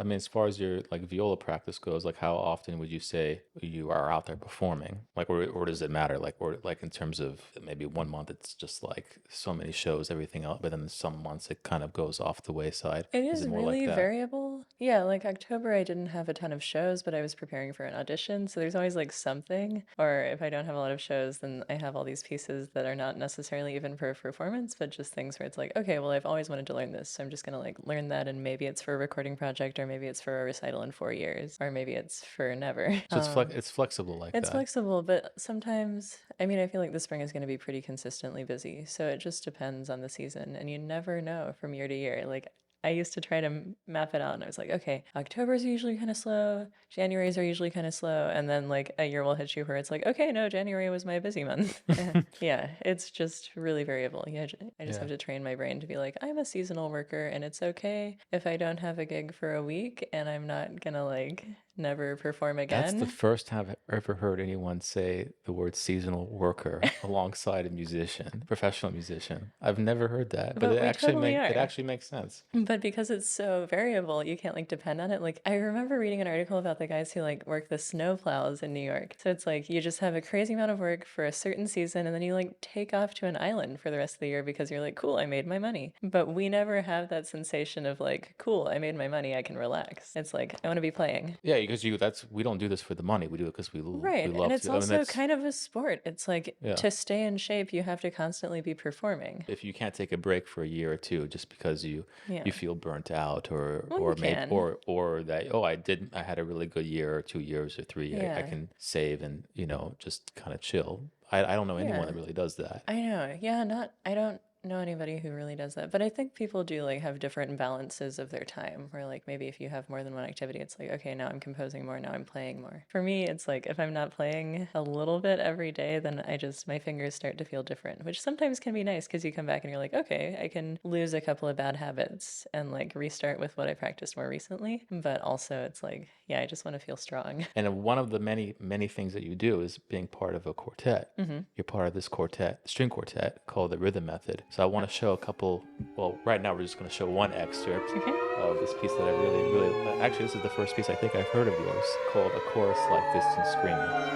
mean, as far as your like viola practice goes, like how often would you say you are out there performing? Like, or does it matter? Like, or like in terms of maybe one month it's just like so many shows, everything else, but then some months it kind of goes off the wayside. It Is is it more like really that? variable. Yeah, like October, I didn't have a ton of shows, but I was preparing for an audition. So there's always like something. Or if I don't have a lot of shows, then I have all these pieces that are not necessarily even for a performance, but just things where it's like, okay, well, I've always wanted to learn this. So I'm just going to like learn that. And maybe it's for a recording project, or maybe it's for a recital in 4 years, or maybe it's for never. So it's flexible like It's that. flexible, but sometimes, I mean, I feel like the spring is going to be pretty consistently busy. So it just depends on the season. And you never know from year to year. Like, I used to try to map it out and I was like, okay, October's usually kind of slow, January's are usually kind of slow, and then like a year will hit you where it's like, okay, no, January was my busy month. Yeah, it's just really variable. Yeah, I just Yeah. have to train my brain to be like, I'm a seasonal worker and it's okay if I don't have a gig for a week and I'm not gonna like never perform That's the again. first time I've ever heard anyone say the word seasonal worker alongside a musician, professional musician. I've never heard that, but But we totally it are. actually makes sense. But because it's so variable, you can't like depend on it. Like I remember reading an article about the guys who like work the snow plows in New York. So it's like you just have a crazy amount of work for a certain season and then you like take off to an island for the rest of the year because you're like, cool, I made my money. But we never have that sensation of like, cool, I made my money, I can relax. It's like I want to be playing. Yeah, because you that's we don't do this for the money. We do it because we Right. And love it's to. I mean, also that's kind of a sport. It's like yeah. to stay in shape, you have to constantly be performing. If you can't take a break for a year or two just because Yeah. you feel burnt out Well, you or maybe can. or that I had a really good year or 2 years or three. I Yeah. can save and just kind of chill. I don't know anyone Yeah. that really does that. I know. Yeah, I don't know anybody who really does that. But I think people do like have different balances of their time where like maybe if you have more than one activity, it's like, okay, now I'm composing more, now I'm playing more. For me, it's like if I'm not playing a little bit every day, then my fingers start to feel different, which sometimes can be nice because you come back and you're like, okay, I can lose a couple of bad habits and like restart with what I practiced more recently. But also it's like, yeah, I just want to feel strong. And one of the many things that you do is being part of a quartet. You're part of this quartet, string quartet called the Rhythm Method. So I want to show a couple. Well, right now we're just going to show one excerpt Okay. of this piece that I really. Actually, this is the first piece I think I've heard of yours called "A Chorus Like Distant Screaming."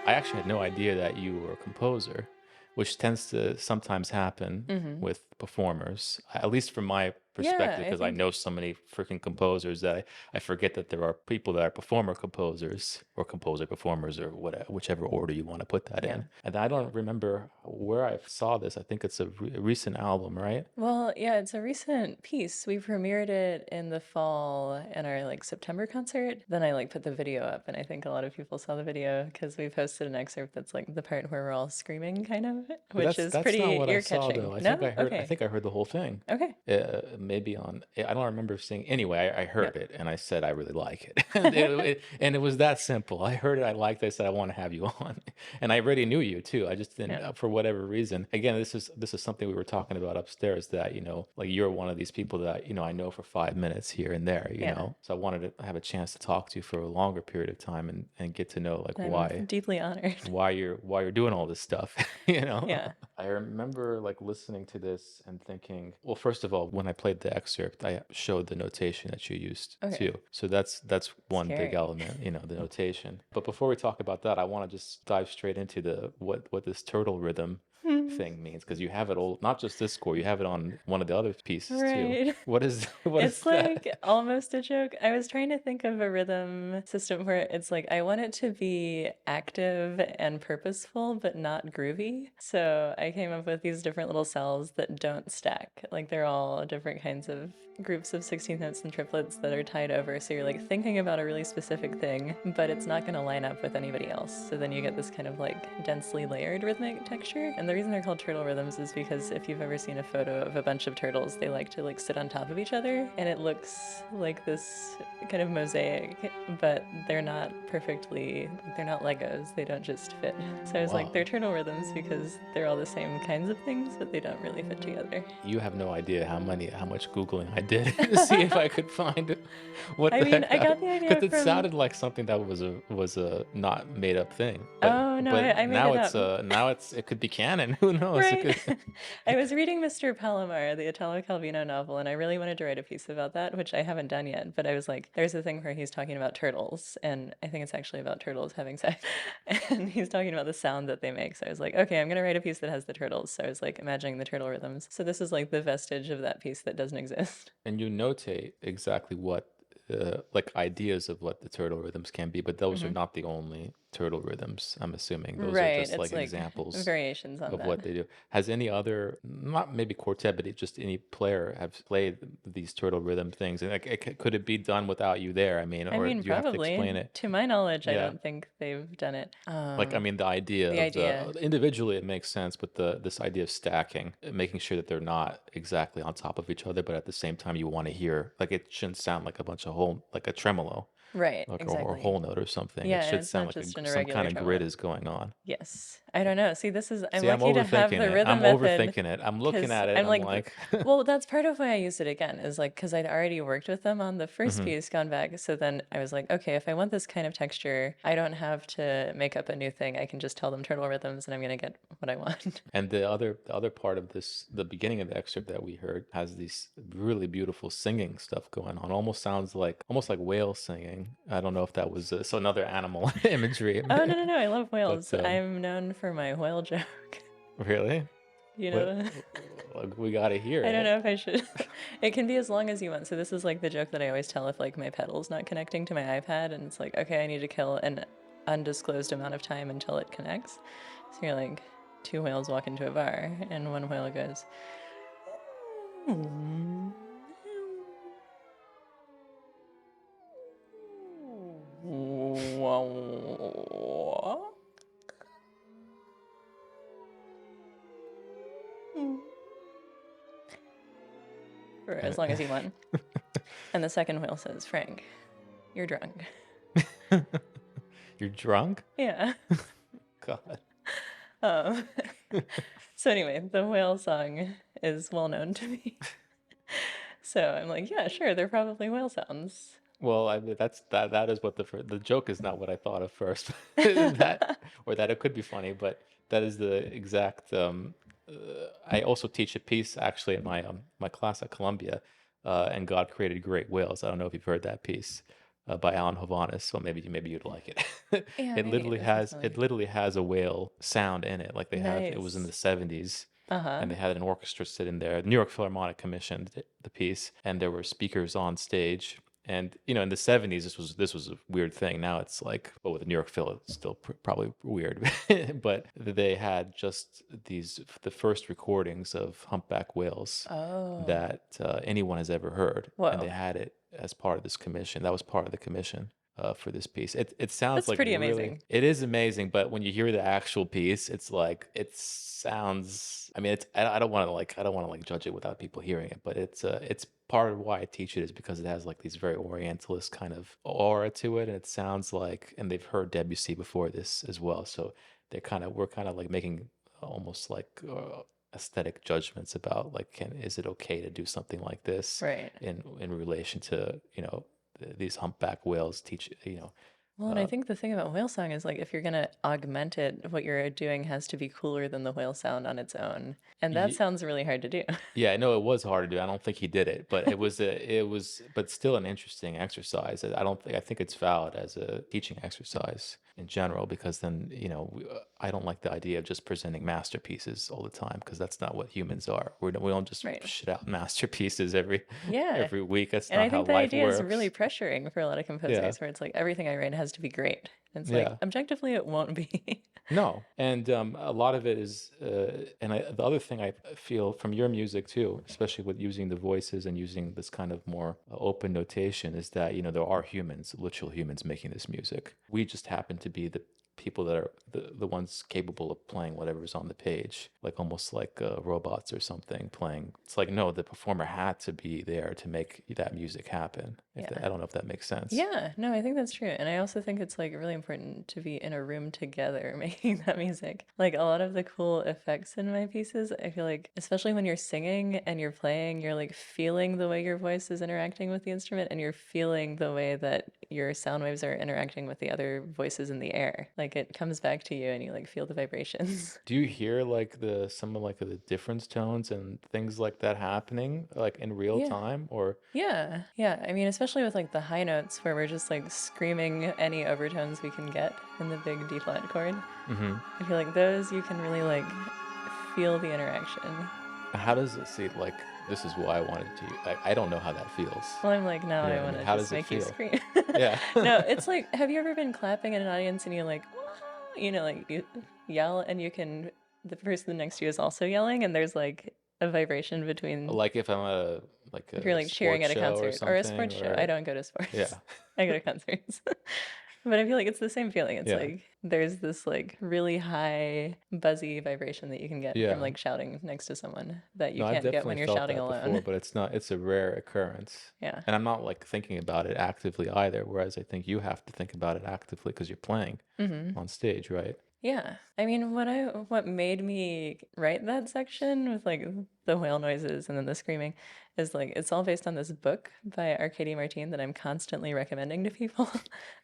I actually had no idea that you were a composer, which tends to sometimes happen Mm-hmm. with performers, at least from my Yeah, perspective, I because I think know so many freaking composers that I forget that there are people that are performer composers or composer performers or whatever, whichever order you want to put that yeah. in. And I don't remember where I saw this. I think it's a recent album, right? Well, yeah, it's a recent piece. We premiered it in the fall in our like September concert. Then I like put the video up, and I think a lot of people saw the video because we posted an excerpt that's like the part where we're all screaming, kind of, But which is that's not pretty what I saw ear-catching. though. No? I Okay. think I heard the whole thing. Okay. Maybe on I don't remember seeing anyway. I Yeah. heard it and I said I really like it. And it was that simple. I heard it, I liked it, I said I want to have you on. And I already knew you too. I just didn't Yeah. for whatever reason. Again, this is something we were talking about upstairs, that like you're one of these people that I know for 5 minutes here and there, Yeah. so I wanted to have a chance to talk to you for a longer period of time and get to know like I'm deeply honored. why you're doing all this stuff. Yeah. I remember like listening to this and thinking, well, first of all, when I played the excerpt, I showed the notation that you used Okay. too. So that's one big Scary. element, the notation. But before we talk about that, I want to just dive straight into the what this turtle rhythm thing means, because you have it all, not just this score, you have it on one of the other pieces too. Right. What is what is It's that? like almost a joke. I was trying to think of a rhythm system where it's like I want it to be active and purposeful, but not groovy. So I came up with these different little cells that don't stack. Like they're all different kinds of groups of 16th notes and triplets that are tied over. So you're like thinking about a really specific thing, but it's not going to line up with anybody else. So then you get this kind of like densely layered rhythmic texture. And the reason they're called turtle rhythms is because if you've ever seen a photo of a bunch of turtles, they like to like sit on top of each other, and it looks like this kind of mosaic, but they're not they're not Legos. They don't just fit. So I was like, Wow. they're turtle rhythms because they're all the same kinds of things, but they don't really fit together. You have no idea how much Googling I did to see if I could find what I the mean, heck I got the idea because it from. sounded like something that was a not made up thing. But Oh no, I made now it it's up. now it could be canon. Who knows? It Right. could, I was reading Mr. Palomar, the Italo Calvino novel, and I really wanted to write a piece about that, which I haven't done yet. But I was like, there's a thing where he's talking about turtles, and I think it's actually about turtles having sex. And he's talking about the sound that they make. So I was like, okay, I'm going to write a piece that has the turtles. So I was like imagining the turtle rhythms. So this is like the vestige of that piece that doesn't exist. and you notate exactly what like ideas of what the turtle rhythms can be, but those are Hmm. not the only turtle rhythms. I'm assuming those are Right. just It's like like examples variations on of that. what they do. Has any other, not maybe quartet, but just any player have played these turtle rhythm things? And like, could it be done without you there? I mean, I or mean, do you have to explain probably. it? To my knowledge, I Yeah. don't think they've done it. Like, I mean, the idea The of idea. individually it makes sense, but this idea of stacking, making sure that they're not exactly on top of each other, but at the same time you want to hear, like it shouldn't sound like a bunch of like a tremolo, Right, like or exactly. whole note or something. It Yeah, and should it's sound not like just an some kind irregular of grid tremolo. is going on. Yes. I don't know. See, I'm See, I'm lucky to have overthinking the it. rhythm I'm method overthinking it. I'm looking because at it. I'm I'm like, like, well, that's part of why I used it again, is like, because I'd already worked with them on the first Mhm. piece, Gone Back. So then I was like, okay, if I want this kind of texture, I don't have to make up a new thing. I can just tell them turtle rhythms and I'm going to get what I want. And the other part of this, the beginning of the excerpt that we heard, has these really beautiful singing stuff going on. Almost sounds like whale singing. I don't know if that was so another animal imagery. Oh, no, no, no. I love But whales. I'm known for my whale joke. really, You what know? like, we got to hear I don't it. know if I should. It can be as long as you want. So this is like the joke that I always tell if like my pedal's not connecting to my iPad, and it's like, okay, I need to kill an undisclosed amount of time until it connects. So you're like, two whales walk into a bar, and one whale goes. For as long as you want. And the second whale says, Frank, you're drunk. You're drunk? Yeah. God. Um, so anyway, the whale song is well known to me. So I'm like, yeah, sure, they're probably whale sounds. Well, I mean, that is what the joke is not what I thought of first. That, or that it could be funny, but that is the exact. I also teach a piece actually in my class at Columbia, and God created great whales. I don't know if you've heard that piece by Alan Hovanes, so maybe you'd like it. Yeah, It maybe literally this is has familiar. a whale sound in it, like they have. It was in the Nice. 70s. Uh-huh. and they had an orchestra sitting there. The New York Philharmonic commissioned the piece, and there were speakers on stage. And in the '70s, this was a weird thing. Now it's like, well, with the New York Phil, it's still probably weird, but they had just the first recordings of humpback whales Oh. that anyone has ever heard, and they Whoa. had it as part of this commission. That was part of the commission for this piece. It sounds That's like pretty really, amazing. it is amazing, but when you hear the actual piece, it's like it sounds. I mean, I don't want to judge it without people hearing it, but it's part of why I teach it is because it has like these very Orientalist kind of aura to it, and it sounds like, and they've heard Debussy before this as well, so we're kind of like making almost like aesthetic judgments about like is it okay to do something like this Right. in relation to these humpback whales teach Well, and I think the thing about whale song is like if you're gonna augment it, what you're doing has to be cooler than the whale sound on its own. And that y- sounds really hard to do. yeah, I know it was hard to do. I don't think he did it, but but still an interesting exercise. I think it's valid as a teaching exercise in general, because then I don't like the idea of just presenting masterpieces all the time, because that's not what humans are. We don't just Right. shit out masterpieces every Yeah. week. That's And I not how think the life idea is really works. pressuring for a lot of Yeah, composers where it's like everything I write has to be great. And it's like yeah. objectively it won't be. No, and a lot of it is, the other thing I feel from your music too, especially with using the voices and using this kind of more open notation, is that there are humans, literal humans, making this music. We just happen to be the people that are the ones capable of playing whatever's on the page, like almost like robots or something playing. It's like, no, the performer had to be there to make that music happen. Yeah. I don't know if that makes sense. Yeah, no, I think that's true. And I also think it's like really important to be in a room together making that music. Like a lot of the cool effects in my pieces, I feel like, especially when you're singing and you're playing, you're like feeling the way your voice is interacting with the instrument, and you're feeling the way that your sound waves are interacting with the other voices in the air. Like it comes back to you and you like feel the vibrations. Do you hear like some of like the difference tones and things like that happening like in real Yeah. time, or Yeah, yeah. I mean, especially with like the high notes where we're just like screaming any overtones we can get in the big D flat chord. I feel like those you can really like feel the interaction. how does it see like this is why I wanted to I don't know how that feels. Well, I'm like, now You know I what I want mean? to How just does it make you feel? scream. Yeah. No, it's like, have you ever been clapping in an audience and you like, like you yell and you can, the person next to you is also yelling and there's like a vibration between. Like if I'm If you're a like cheering sports at a show or concert or a something, sports show. I or don't go to sports. yeah. I go to concerts. But I feel like it's the same feeling. It's Yeah. like there's this like really high buzzy vibration that you can get from Yeah. like shouting next to someone that you No, I've can't get definitely when you're felt shouting that before, alone. but it's a rare occurrence. Yeah. And I'm not like thinking about it actively either, whereas I think you have to think about it actively because you're playing on stage, right? Yeah. I mean, what made me write that section with like the whale noises and then the screaming is like it's all based on this book by Arcady Martin that I'm constantly recommending to people.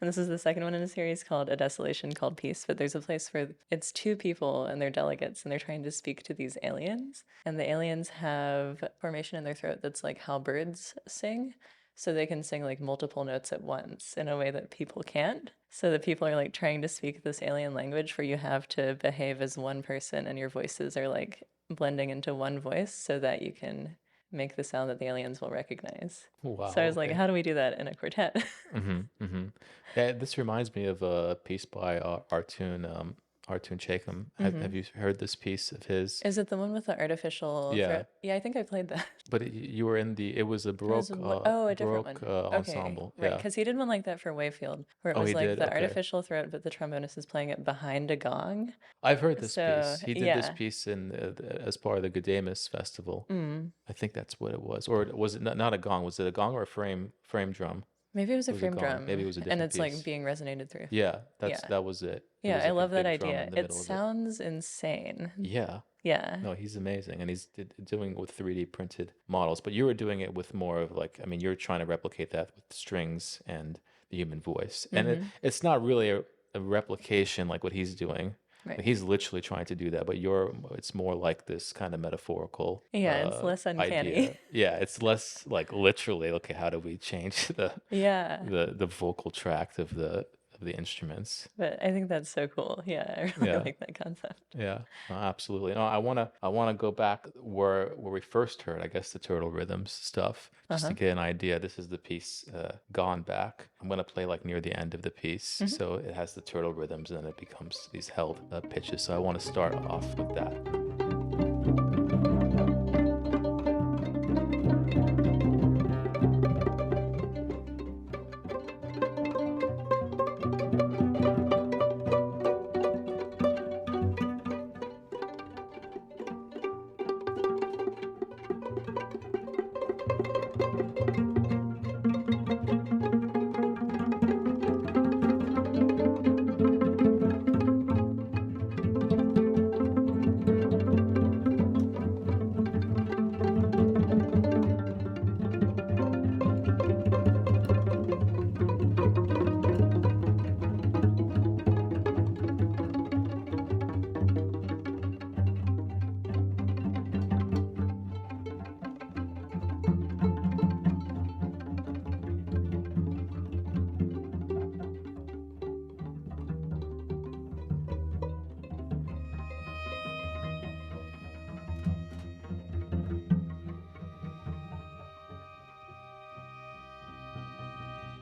And this is the second one in a series called A Desolation Called Peace. But there's a place where it's two people and they're delegates and they're trying to speak to these aliens. And the aliens have formation in their throat that's like how birds sing. So they can sing like multiple notes at once in a way that people can't. So the people are like trying to speak this alien language where you have to behave as one person and your voices are like blending into one voice so that you can make the sound that the aliens will recognize. So I Wow. was like, Okay. how do we do that in a quartet? Yeah, this reminds me of a piece by Artun Chaikham. Have you heard this piece of his? Is it the one with the artificial Yeah, throat? Yeah, I think I played that. but you were in it was a It was a different Baroque one. Okay, ensemble. right, Yeah. because he did one like that for Wavefield, where it Oh, was he like did. the Okay. artificial throat, but the trombonist is playing it behind a gong. I've heard this So piece. He did this yeah, piece in as part of the Gaudeamus Festival. I think that's what it was, or was it not a gong? Was it a gong or a frame drum? maybe it was It a was a frame gong. Maybe it drum, was a and different it's like piece. being resonated through. Yeah, Yeah, that was it. It yeah, was I like a love that big drum idea. in the It middle of it. sounds insane. Yeah. Yeah. No, he's amazing, and he's doing it with 3D printed models. But you were doing it with more of like, I mean, you're trying to replicate that with strings and the human voice, and it's not really a replication like what he's doing. Right. Like, he's literally trying to do that, but it's more like this kind of metaphorical Yeah, it's less uncanny. idea. Yeah, it's less like literally. Okay, how do we change Yeah. the vocal tract of of the instruments. But I think that's so cool. Yeah, I really Yeah. like that concept. Yeah, no, absolutely. No, I wanna go back where we first heard, I guess, the turtle rhythms stuff, just to Uh-huh. get an idea. This is the piece "Gone Back." I'm gonna play like near the end of the piece, Hmm. so it has the turtle rhythms, and then it becomes these held pitches. So I want to start off with that.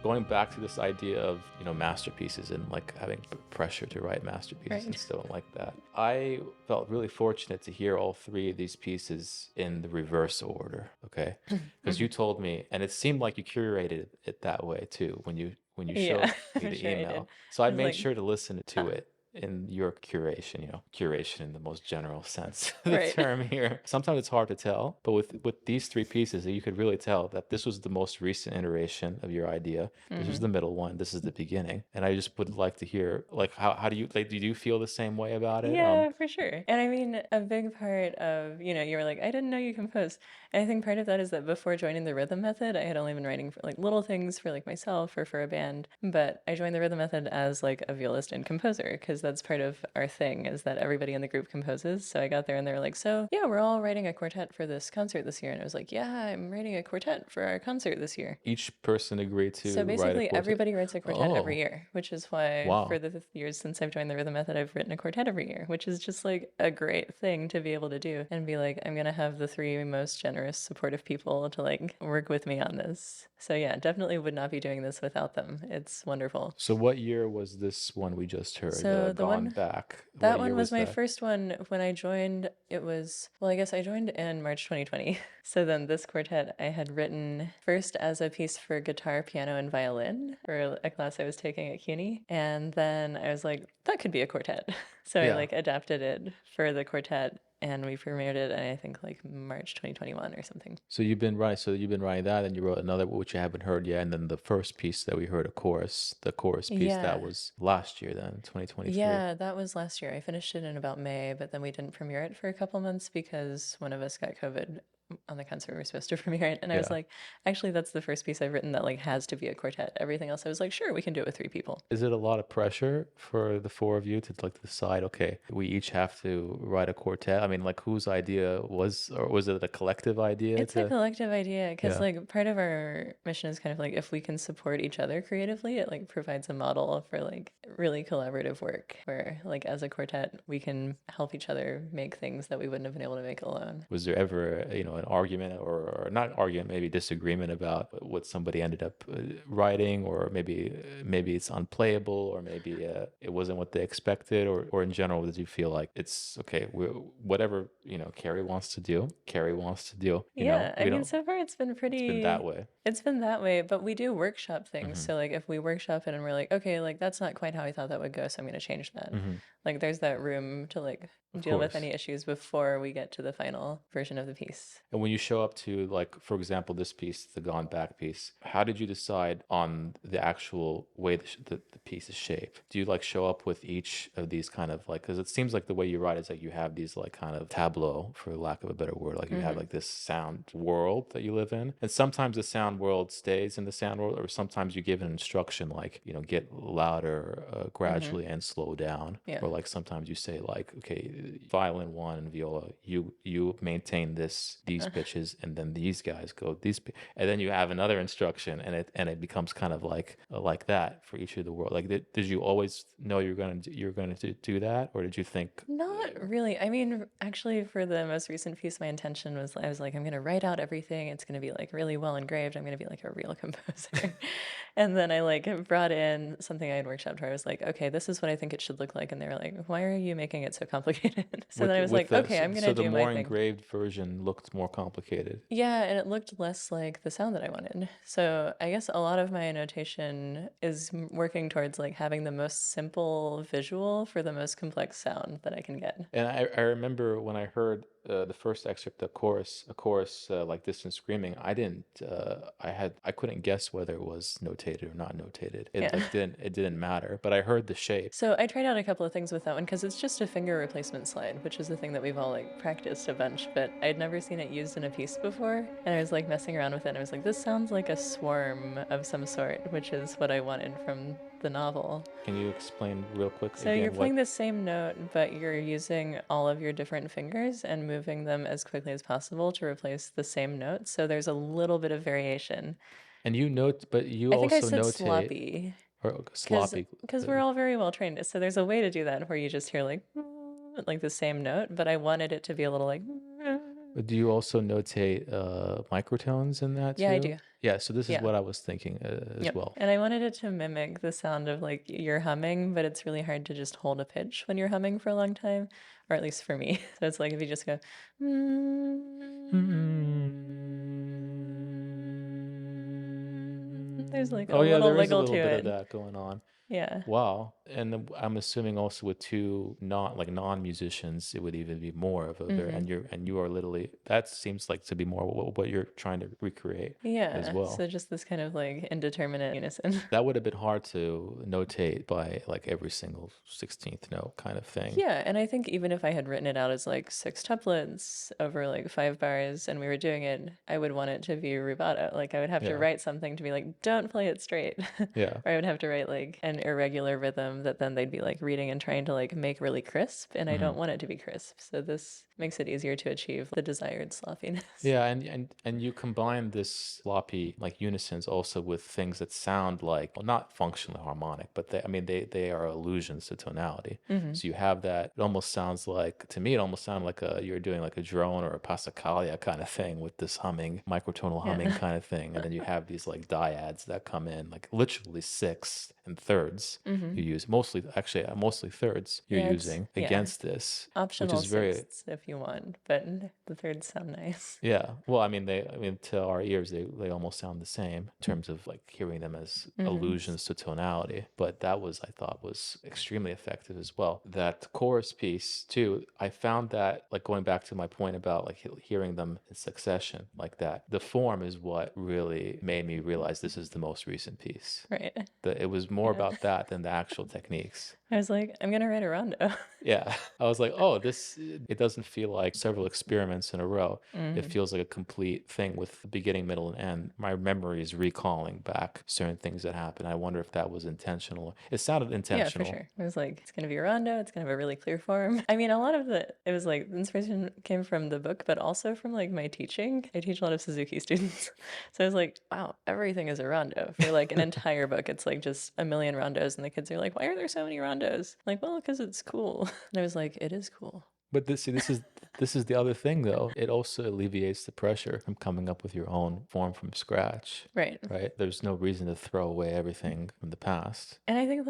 Going back to this idea of masterpieces and like having pressure to write masterpieces and Right. stuff like that, I felt really fortunate to hear all three of these pieces in the reverse order. Okay, because you Mhm. told me, and it seemed like you curated it that way too when you Yeah, showed me I'm the sure I did. email. So I I was made like, sure to listen huh, to it in your curation, curation in the most general sense of the right. term here. Sometimes it's hard to tell, but with these three pieces, you could really tell that this was the most recent iteration of your idea. This is Hmm. the middle one. This is the beginning. And I just would like to hear, like, how do you, like, do you feel the same way about it? Yeah, for sure. And I mean, a big part of, you were like, I didn't know you composed. And I think part of that is that before joining the rhythm method, I had only been writing for like little things for like myself or for a band. But I joined the rhythm method as like a violist and composer because that's part of our thing is that everybody in the group composes. So I got there and they were like, so yeah, we're all writing a quartet for this concert this year. And I was like, yeah, I'm writing a quartet for our concert this year. Each person agreed So to write a basically, quartet. everybody writes a quartet every Oh, year, which is why for wow. the years since I've joined the rhythm method, I've written a quartet every year, which is just like a great thing to be able to do and be like, I'm gonna have the three most generous, supportive people to like work with me on this. So yeah, definitely would not be doing this without them. It's wonderful. So what year was this one we just heard? So the Gone one Back. that What year one was was my that? first one when I joined. It was, well, I guess I joined in March 2020. So then this quartet I had written first as a piece for guitar, piano, and violin for a class I was taking at CUNY. And then I was like, that could be a quartet. So I Yeah. like adapted it for the quartet and we premiered it in I think like March 2021 or something. So you've been writing that, and you wrote another which you haven't heard yet, and then the first piece that we heard, the chorus piece that Yeah. was last year, then 2023. Yeah, that was last year. I finished it in about May, but then we didn't premiere it for a couple months because one of us got COVID on the concert we were supposed to premiere it. And I was Yeah. like, actually, that's the first piece I've written that like has to be a quartet. Everything else, I was like, sure, we can do it with three people. Is it a lot of pressure for the four of you to like decide, okay, we each have to write a quartet? I mean, like whose idea was, or was it a collective idea It's a to? collective idea because Yeah. like part of our mission is kind of like if we can support each other creatively, it like provides a model for like really collaborative work where like as a quartet we can help each other make things that we wouldn't have been able to make alone. Was there ever, an argument or not argument, maybe disagreement about what somebody ended up writing, or maybe it's unplayable, or maybe it wasn't what they expected, or in general, did you feel like it's okay, whatever Carrie wants to do, Carrie wants to do, Yeah, I we mean, don't. so far It's been that way. it's been that way, but we do workshop things. Hmm. So like if we workshop it and we're like, okay, like that's not quite how I thought that would go, so I'm gonna change that. Hmm. Like there's that room to like Of deal with course. any issues before we get to the final version of the piece. And when you show up to, like, for example, this piece, the Gone Back piece, how did you decide on the actual way the piece is shaped? Do you like show up with each of these kind of like, because it seems like the way you write is like you have these like kind of tableau, for lack of a better word, like you have Hmm. like this sound world that you live in. And sometimes the sound world stays in the sound world, or sometimes you give an instruction like, get louder Hmm. gradually and slow down, Yeah. or like sometimes you say like, okay, violin one and viola, you maintain these pitches, and then these guys go and then you have another instruction, and it becomes kind of like that for each of the world. Like, did you always know you're going to do that, or did you think? Not really. I mean, actually, for the most recent piece, my intention was I was like, I'm going to write out everything. It's going to be like really well engraved. I'm going to be like a real composer. And then I like brought in something I had workshopped where I was like, okay, this is what I think it should look like. And they were like, why are you making it so complicated? So then I was like, okay, I'm going to So the do my more thing. engraved version looked more complicated. Yeah, and it looked less like the sound that I wanted. So I guess a lot of my notation is working towards like having the most simple visual for the most complex sound that I can get. And I remember when I heard the first excerpt, a chorus like distant screaming. I couldn't guess whether it was notated or not notated. Yeah. It didn't matter. But I heard the shape. So I tried out a couple of things with that one because it's just a finger replacement slide, which is the thing that we've all like practiced a bunch, but I'd never seen it used in a piece before. And I was like messing around with it and I was like, this sounds like a swarm of some sort, which is what I wanted from the novel. Can you explain real quick So again you're playing the same note, but you're using all of your different fingers and moving them as quickly as possible to replace the same note. So there's a little bit of variation. And you note, but you I think I also said notate sloppy. or sloppy. Because we're all very well trained. So there's a way to do that where you just hear like the same note, but I wanted it to be a little like. Do you also notate microtones in that too? Yeah, I do. Yeah, so this is Yeah. what I was thinking as well. And I wanted it to mimic the sound of like you're humming, but it's really hard to just hold a pitch when you're humming for a long time, or at least for me. So it's like if you just go. There's like a little there is a wiggle little to bit it. of that going on. Yeah. Wow. And I'm assuming also with two non-musicians, it would even be more of a very, and you are literally, that seems like to be more what you're trying to recreate as well. So just this kind of like indeterminate unison. That would have been hard to notate by like every single 16th note kind of thing. Yeah, and I think even if I had written it out as like 6 tuplets over like 5 bars and we were doing it, I would want it to be rubato. Like I would have to write something to be like, don't play it straight. Yeah. Or I would have to write like an irregular rhythm that then they'd be like reading and trying to like make really crisp, and I don't want it to be crisp. So this makes it easier to achieve the desired sloppiness. Yeah, and you combine this sloppy like unisons also with things that sound like, well, not functionally harmonic, but they are allusions to tonality. So you have that. It almost sounds like, to me, it almost sounded like you're doing like a drone or a passacaglia kind of thing with this humming, microtonal humming kind of thing, and then you have these like dyads that come in, like literally sixths and thirds. You use mostly thirds you're using against this, Optional which is very sixths if you want, but the thirds sound nice. Yeah. Well, to our ears, they almost sound the same in terms of like hearing them as allusions to tonality. But that I thought was extremely effective as well. That chorus piece too, I found that, like, going back to my point about like hearing them in succession like that, the form is what really made me realize this is the most recent piece. Right. It was more about that than the actual techniques. I was like, I'm going to write a rondo. Yeah. I was like, oh, it doesn't feel like several experiments in a row. It feels like a complete thing with beginning, middle, and end. My memory is recalling back certain things that happened. I wonder if that was intentional. It sounded intentional. Yeah, for sure. I was like, it's going to be a rondo. It's going to have a really clear form. I mean, a lot of it was like the inspiration came from the book, but also from like my teaching. I teach a lot of Suzuki students. So I was like, wow, everything is a rondo. For like an entire book, it's like just a million rondos. And the kids are like, why are there so many rondos? I'm like, well, because it's cool. And I was like, it is cool. But this is the other thing, though. It also alleviates the pressure from coming up with your own form from scratch. Right. There's no reason to throw away everything from the past. And I think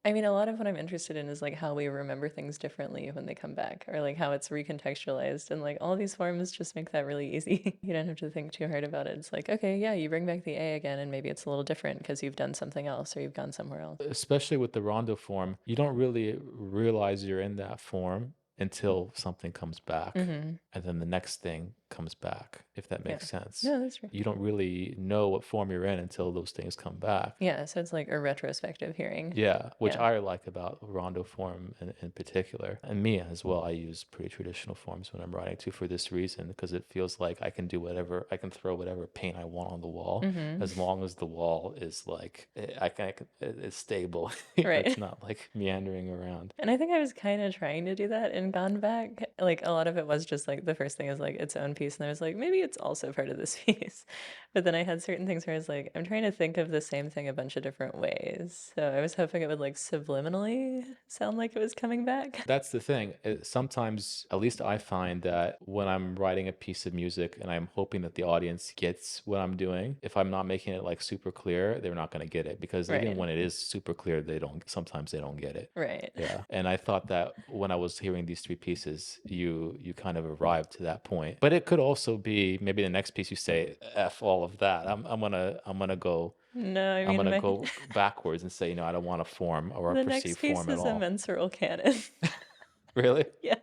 a lot of what I'm interested in is like how we remember things differently when they come back, or like how it's recontextualized, and like all these forms just make that really easy. You don't have to think too hard about it. It's like, okay, yeah, you bring back the A again, and maybe it's a little different because you've done something else or you've gone somewhere else. Especially with the rondo form, you don't really realize you're in that form until something comes back, and then the next thing comes back, if that Yeah. makes sense. No, that's true. You don't really know what form you're in until those things come back. Yeah, so it's like a retrospective hearing. Yeah, which Yeah. I like about rondo form in particular. And me as well, I use pretty traditional forms when I'm writing too for this reason, because it feels like I can do whatever, I can throw whatever paint I want on the wall, as long as the wall is like, it's stable. Right. It's not like meandering around. And I think I was kind of trying to do that in Gone Back. Like a lot of it was just like the first thing is like its own piece, and I was like, maybe it's also part of this piece. But then I had certain things where I was like, I'm trying to think of the same thing a bunch of different ways. So I was hoping it would like subliminally sound like it was coming back. That's the thing. Sometimes, at least I find that when I'm writing a piece of music and I'm hoping that the audience gets what I'm doing, if I'm not making it like super clear, they're not going to get it, because even Right. when it is super clear, sometimes they don't get it. Right. Yeah. And I thought that when I was hearing these three pieces, you kind of arrived to that point. But it could also be maybe the next piece you say, F all of that. I'm gonna go No, I I'm mean, gonna go backwards and say, I don't want a form or a the next perceived piece form at is a all. mensural canon. Really? Yes.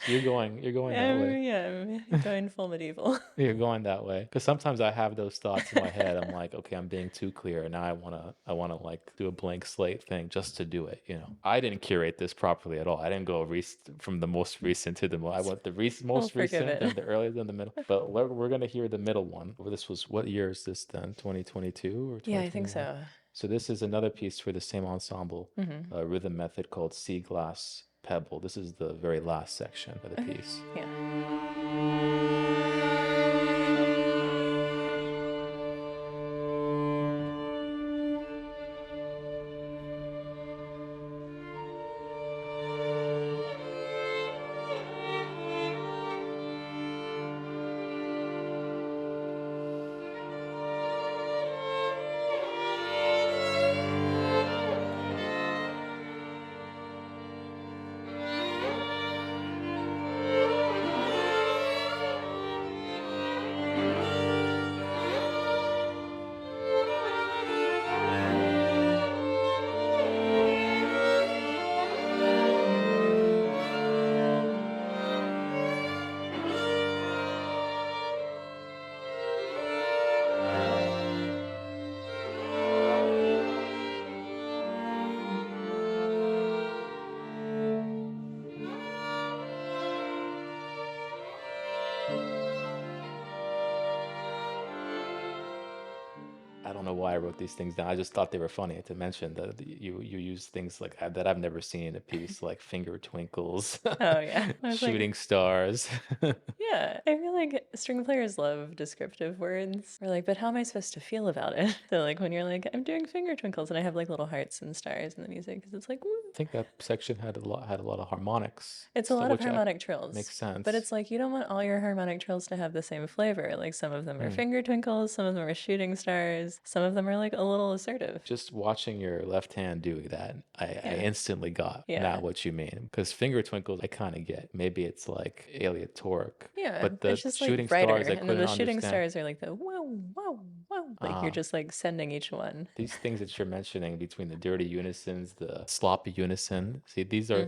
So you're going that way. Yeah, I'm going full medieval. You're going that way. Because sometimes I have those thoughts in my head. I'm like, okay, I'm being too clear. And now I wanna like do a blank slate thing just to do it. I didn't curate this properly at all. I didn't go from the most recent to I went the most forgive recent, it. then the earliest, then the middle. But we're gonna hear the middle one. This was, what year is this then? 2022 or 2021? Yeah, I think so. So this is another piece for the same ensemble, a rhythm method called Sea Glass Pebble. This is the very last section of the piece. Yeah. I don't know why I wrote these things down. I just thought they were funny to mention that you use things like that I've never seen in a piece, like finger twinkles, Oh, yeah. I was like, shooting stars. yeah, I feel like string players love descriptive words. We're like, but how am I supposed to feel about it? So, like, when you're like, I'm doing finger twinkles, and I have like little hearts and stars in the music, because it's like, woo. I think that section had a lot of harmonics. It's a lot of which harmonic trills. makes sense. But it's like, you don't want all your harmonic trills to have the same flavor. Like, some of them are finger twinkles, some of them are shooting stars, some of them are like a little assertive. Just watching your left hand doing that, I instantly got Yeah. now what you mean. Because finger twinkles, I kind of get. Maybe it's like aleatoric. Yeah, But the it's just shooting like brighter, stars, I and then couldn't the shooting understand. stars are like the whoa, whoa, whoa. Like you're just like sending each one. These things that you're mentioning between the dirty unisons, the sloppy unison. See, these are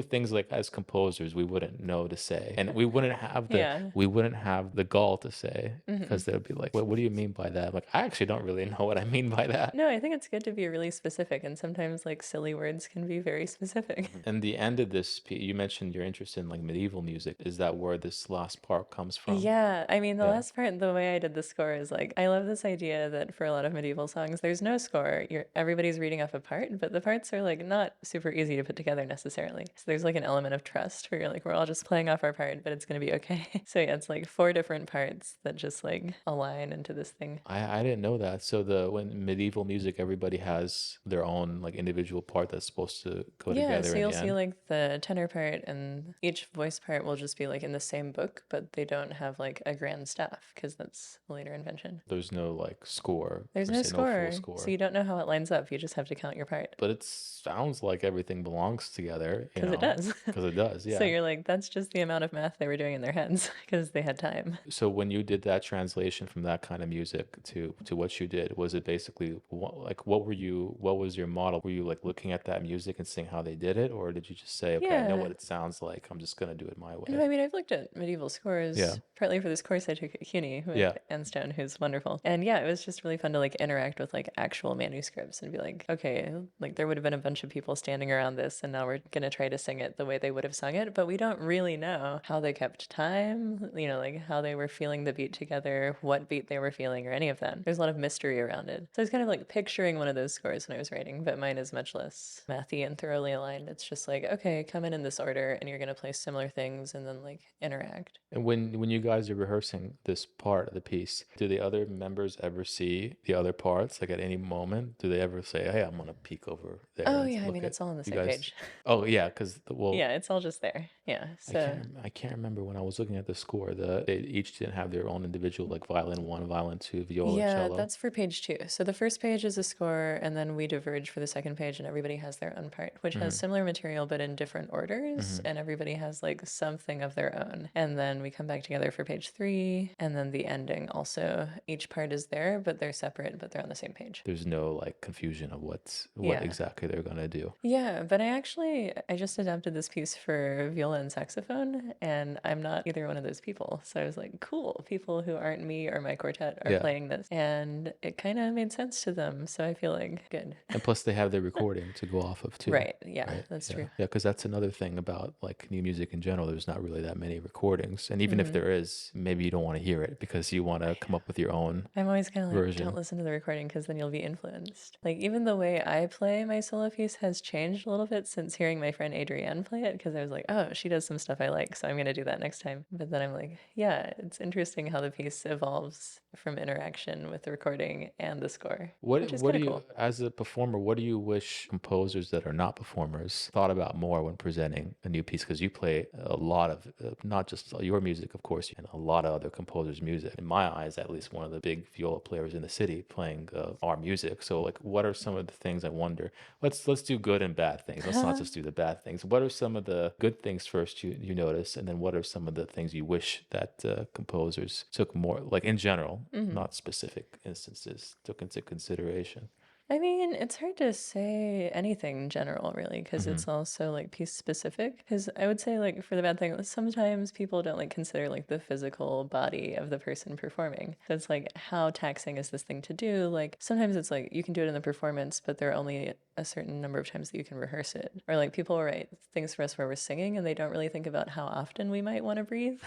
things like as composers we wouldn't know to say, and we wouldn't have the gall to say, because they'd be like, what do you mean by that? Like, I actually don't really know what I mean by that. No, I think it's good to be really specific, and sometimes like silly words can be very specific. And the end of this, you mentioned you're interested in like medieval music. Is that where this last part comes from? Yeah, I mean, the last part, the way I did the score is like, I love this idea that for a lot of medieval songs, there's no score. Everybody's reading off a part, but the parts are like not super easy to put together necessarily. So there's like an element of trust where you're like, we're all just playing off our part, but it's going to be okay. So yeah, it's like 4 different parts that just like align into this thing. I didn't know that. So when medieval music, everybody has their own like individual part that's supposed to go Yeah, together so in you'll the see end. like the tenor part and each voice part will just be like in the same book, but they don't have like a grand staff because that's a later invention. There's no like score There's per no se, no full score, so score. you don't know how it lines up. You just have to count your part. But it sounds like everything belongs together, you Because it know, does. because it does, So yeah. you're like, that's just the amount of math they were doing in their heads because they had time. So when you did that translation from that kind of music to what you did, was it basically what was your model? Were you like looking at that music and seeing how they did it, or did you just say, okay, I know Yeah. what it sounds like, I'm just gonna do it my No, way? I mean, I've looked at medieval Yeah, scores partly for this course I took at CUNY with yeah. Anne Stone, who's wonderful. And yeah, it was just really fun to like interact with like actual manuscripts and be like, okay, like there would have been a bunch of people standing around this, and now we're going to try to sing it the way they would have sung it, but we don't really know how they kept time, like how they were feeling the beat together, what beat they were feeling, or any of that. There's a lot of mystery around it. So I was kind of like picturing one of those scores when I was writing, but mine is much less mathy and thoroughly aligned. It's just like, okay, come in this order, and you're going to play similar things and then like interact. And when you guys are rehearsing this part of the piece, do the other members ever see the other parts? Like at any moment, do they ever say, "Hey, I'm gonna peek over there Oh and yeah, I look mean at it's all on the you same guys"? page. Oh yeah, because well, Yeah, it's all just there. Yeah. So I can't remember when I was looking at the score. They each didn't have their own individual like violin one, violin two, viola, yeah, cello. that's for page 2. So the first page is a score, and then we diverge for the second page, and everybody has their own part, which has Hmm. similar material but in different orders, Hmm. and everybody has like something of their own. And then we come back together for page 3, and then the ending also. Each part is there, but they're separate, but they're on the same page. There's no like confusion of what Yeah. exactly they're gonna do. Yeah, but I just adapted this piece for viola and saxophone, and I'm not either one of those people. So I was like, cool, people who aren't me or my quartet are Yeah. playing this. And it kind of made sense to them. So I feel like good. And plus, they have their recording to go off of too, Right. Yeah, right? that's Yeah, true. yeah. Because that's another thing about like new music in general. There's not really that many recordings, and even if Hmm. there is, maybe you don't want to hear it because you want to come up with your own I'm always kind of like, don't version. listen to the recording because then you'll be influenced. Like, even the way I play my solo piece has changed a little bit since hearing my friend Adrianne play it, because I was like, oh, she does some stuff I like, so I'm going to do that next time. But then I'm like, yeah, it's interesting how the piece evolves from interaction with the recording and the score, which is What kind do of you, cool. as a performer, what do you wish composers that are not performers thought about more when presenting a new piece? Because you play a lot of, not just your music, of course, and a lot of other composers' music. In my eyes, at least one of the big viola players in the city playing our music. So, like, what are some of the things I wonder? Let's do good and bad things. Let's not just do the bad things. What are some of the good things first you notice, and then what are some of the things you wish that composers took more, like in general, Hmm. not specific instances, took into consideration? I mean, it's hard to say anything in general, really, because Hmm. it's also like piece specific. Because I would say, like, for the bad thing, sometimes people don't like consider like the physical body of the person performing. So it's like, how taxing is this thing to do? Like, sometimes it's like you can do it in the performance, but there are only a certain number of times that you can rehearse it. Or like people write things for us where we're singing and they don't really think about how often we might want to breathe.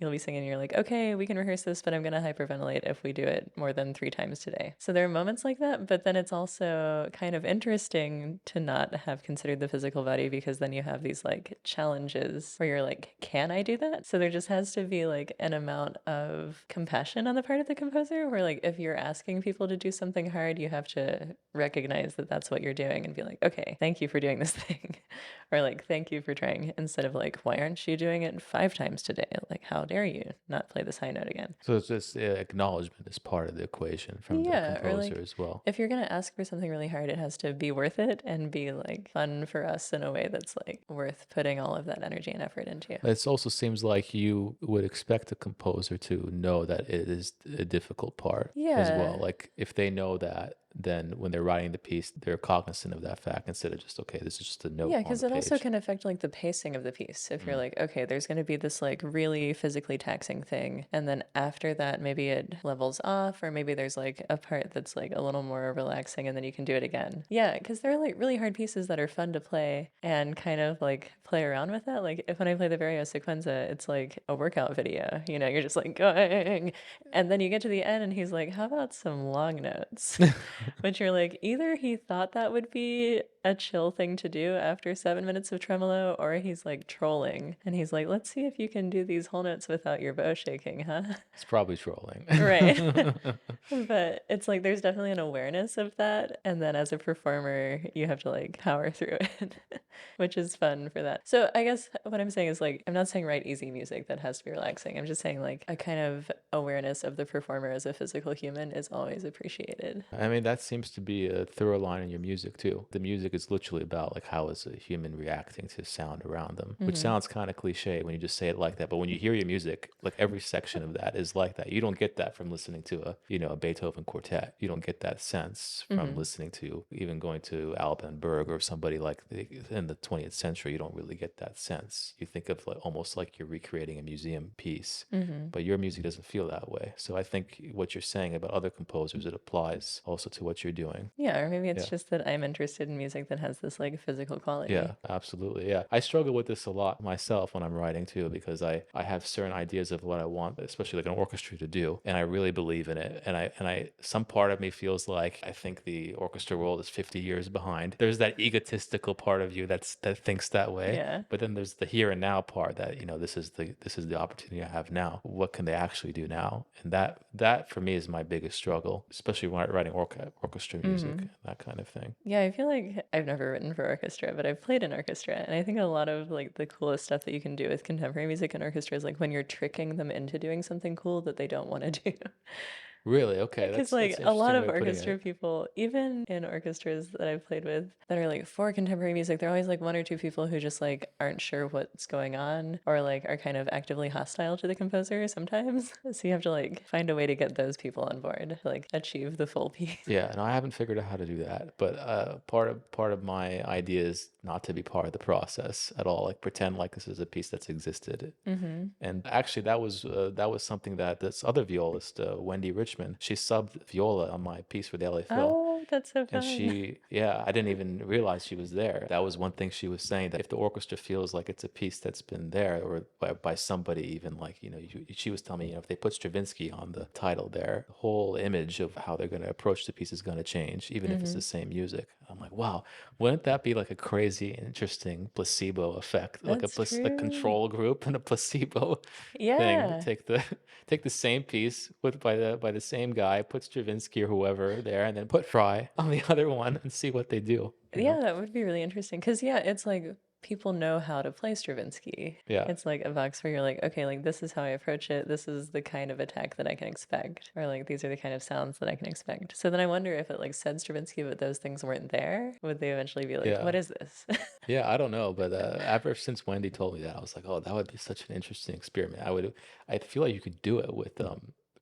You'll be singing and you're like, okay, we can rehearse this, but I'm going to hyperventilate if we do it more than 3 times today. So there are moments like that, but then it's also kind of interesting to not have considered the physical body, because then you have these like challenges where you're like, can I do that? So there just has to be like an amount of compassion on the part of the composer where like if you're asking people to do something hard, you have to recognize that that's what you're doing and be like, okay, thank you for doing this thing. Or like, thank you for trying, instead of like, why aren't you doing it 5 times today? Like, how dare you not play this high note again? So it's just acknowledgement is part of the equation from the Yeah, or composer like, as well. if you're gonna ask for something really hard, it has to be worth it and be like fun for us in a way that's like worth putting all of that energy and effort into. It also seems like you would expect a composer to know that it is a difficult part as well. Yeah. Like if they know that, then when they're writing the piece, they're cognizant of that fact instead of just, okay, this is just a note Yeah, on because the it also page. can affect like the pacing of the piece. If you're Mm. like, okay, there's going to be this like really physically taxing thing, and then after that, maybe it levels off, or maybe there's like a part that's like a little more relaxing, and then you can do it again. Yeah, because there are like really hard pieces that are fun to play and kind of like play around with that. Like if when I play the Vario Sequenza, it's like a workout video. You're just like going, and then you get to the end, and he's like, how about some long notes? Which you're like, either he thought that would be a chill thing to do after 7 minutes of tremolo, or he's like trolling. And he's like, let's see if you can do these whole notes without your bow shaking, huh? It's probably trolling. Right. But it's like there's definitely an awareness of that. And then as a performer, you have to like power through it, which is fun for that. So I guess what I'm saying is like, I'm not saying write easy music that has to be relaxing. I'm just saying like a kind of awareness of the performer as a physical human is always appreciated. I mean, that seems to be a thorough line in your music too. The music is literally about like how is a human reacting to sound around them, which sounds kind of cliche when you just say it like that. But when you hear your music, like every section of that is like that. You don't get that from listening to a Beethoven quartet. You don't get that sense from listening to even going to Alban Berg or somebody like in the 20th century. You don't really get that sense. You think of like almost like you're recreating a museum piece, but your music doesn't feel that way. So I think what you're saying about other composers, it applies also to what you're doing. Yeah, or maybe it's Yeah. just that I'm interested in music that has this like physical quality. Yeah, absolutely. Yeah. I struggle with this a lot myself when I'm writing too, because I have certain ideas of what I want, especially like an orchestra to do, and I really believe in it. And I some part of me feels like I think the orchestra world is 50 years behind. There's that egotistical part of you that thinks that way. Yeah. But then there's the here and now part that, this is the opportunity I have now. What can they actually do now? And that for me is my biggest struggle, especially when I'm writing orchestra music, that kind of thing. Yeah, I feel like I've never written for orchestra, but I've played in orchestra. And I think a lot of like the coolest stuff that you can do with contemporary music and orchestra is like when you're tricking them into doing something cool that they don't want to do. Really? Okay, Because that's like an a lot interesting of way of putting orchestra it. people, even in orchestras that I've played with that are like for contemporary music, there are always like one or two people who just like aren't sure what's going on or like are kind of actively hostile to the composer sometimes. So you have to like find a way to get those people on board to like achieve the full piece. Yeah, no, I haven't figured out how to do that. But part of my idea is not to be part of the process at all. Like pretend like this is a piece that's existed. And actually, that was something that this other violist, Wendy Richmond, she subbed viola on my piece for the LA Phil. Oh, that's so And fun. I didn't even realize she was there. That was one thing she was saying, that if the orchestra feels like it's a piece that's been there or by somebody, even like, she was telling me, if they put Stravinsky on the title there, the whole image of how they're going to approach the piece is going to change, even if it's the same music. I'm like, wow, wouldn't that be like a crazy, interesting placebo effect? Like That's a true. control group and a placebo thing. Yeah. Take the same piece by the same guy, put Stravinsky or whoever there, and then put Fry on the other one and see what they do. Yeah, that would be really interesting. Because, yeah, it's like people know how to play Stravinsky. Yeah. It's like a box where you're like, okay, like this is how I approach it. This is the kind of attack that I can expect. Or like these are the kind of sounds that I can expect. So then I wonder if it like said Stravinsky, but those things weren't there, would they eventually be like, Yeah. what is this? Yeah, I don't know, but ever since Wendy told me that, I was like, oh, that would be such an interesting experiment. I feel like you could do it with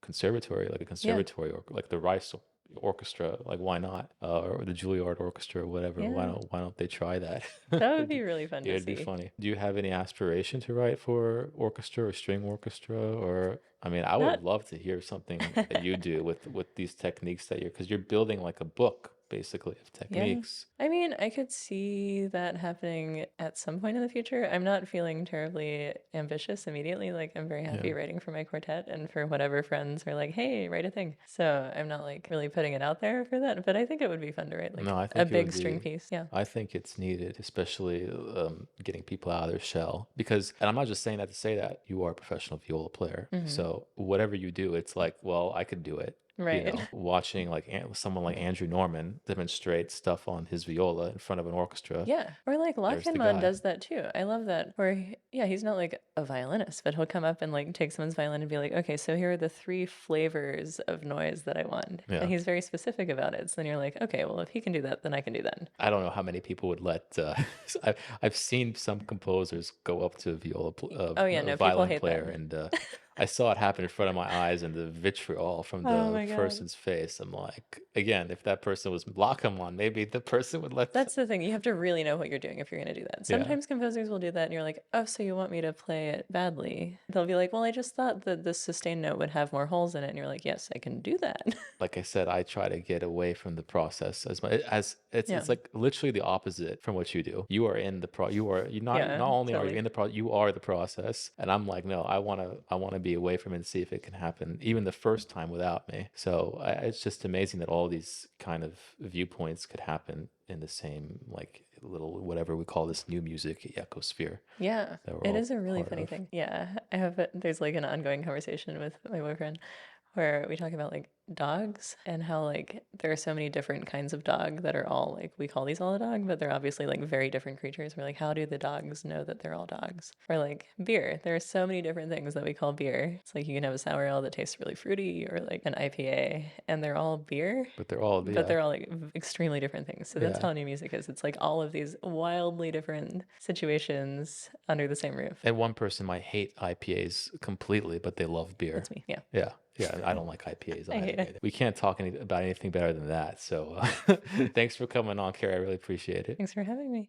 conservatory, like a Yeah. conservatory or like the Rice Orchestra. Like, why not? Or the Juilliard Orchestra or whatever. Why Yeah. don't they try that? That would be really fun Yeah, to it'd be see. funny. Do you have any aspiration to write for orchestra or string orchestra? Or I mean, I would Not love to hear something that you do with these techniques because you're building like a book basically of Yeah. techniques. I mean, I could see that happening at some point in the future. I'm not feeling terribly ambitious immediately. Like, I'm very happy Yeah. writing for my quartet and for whatever friends are like, hey, write a thing. So I'm not like really putting it out there for that. But I think it would be fun to write like No, I a think it big would string be. piece. Yeah. I think it's needed, especially getting people out of their shell. Because, and I'm not just saying that to say that you are a professional viola player. So whatever you do, it's like, well, I could do it. Right. Watching like someone like Andrew Norman demonstrate stuff on his viola in front of an orchestra. Yeah. Or like There's the Lachenmann guy. does that too. I love that. Where, yeah, he's not like a violinist, but he'll come up and like take someone's violin and be like, okay, so here are the 3 flavors of noise that I want. Yeah. And he's very specific about it. So then you're like, okay, well, if he can do that, then I can do that. I don't know how many people would let. I've seen some composers go up to Oh, yeah, a no, people violin hate player, that. and I saw it happen in front of my eyes, and the vitriol from Oh the my God. person's face. I'm like, again, if that person was Lachenmann, maybe the person would let. That's the thing. You have to really know what you're doing if you're going to do that. Yeah. Sometimes composers will do that and you're like, oh, so you want me to play it badly? They'll be like, well, I just thought that the sustained note would have more holes in it. And you're like, yes, I can do that. Like I said, I try to get away from the process as it's Yeah. like literally the opposite from what you do. You are in the you Yeah, not only are you totally. in the you are the process, and I'm like, no, I want to be away from it and see if it can happen even the first time without me. So it's just amazing that all these kind of viewpoints could happen in the same like little whatever we call this new music ecosphere Yeah, that we're it all is a really part funny of. thing. Yeah, there's like an ongoing conversation with my boyfriend where we talk about like dogs and how like there are so many different kinds of dog that are all like, we call these all a dog, but they're obviously like very different creatures. We're like, how do the dogs know that they're all dogs? Or like beer. There are so many different things that we call beer. It's like you can have a sour ale that tastes really fruity, or like an IPA, and they're all beer, But they're all, but yeah, they're all like extremely different things. So that's yeah. how new music is. It's like all of these wildly different situations under the same roof. And one person might hate IPAs completely, but they love beer. That's me. Yeah. Yeah, yeah. I don't like IPAs I hate either. it. We can't talk about anything better than that. So thanks for coming on, Carrie. I really appreciate it. Thanks for having me.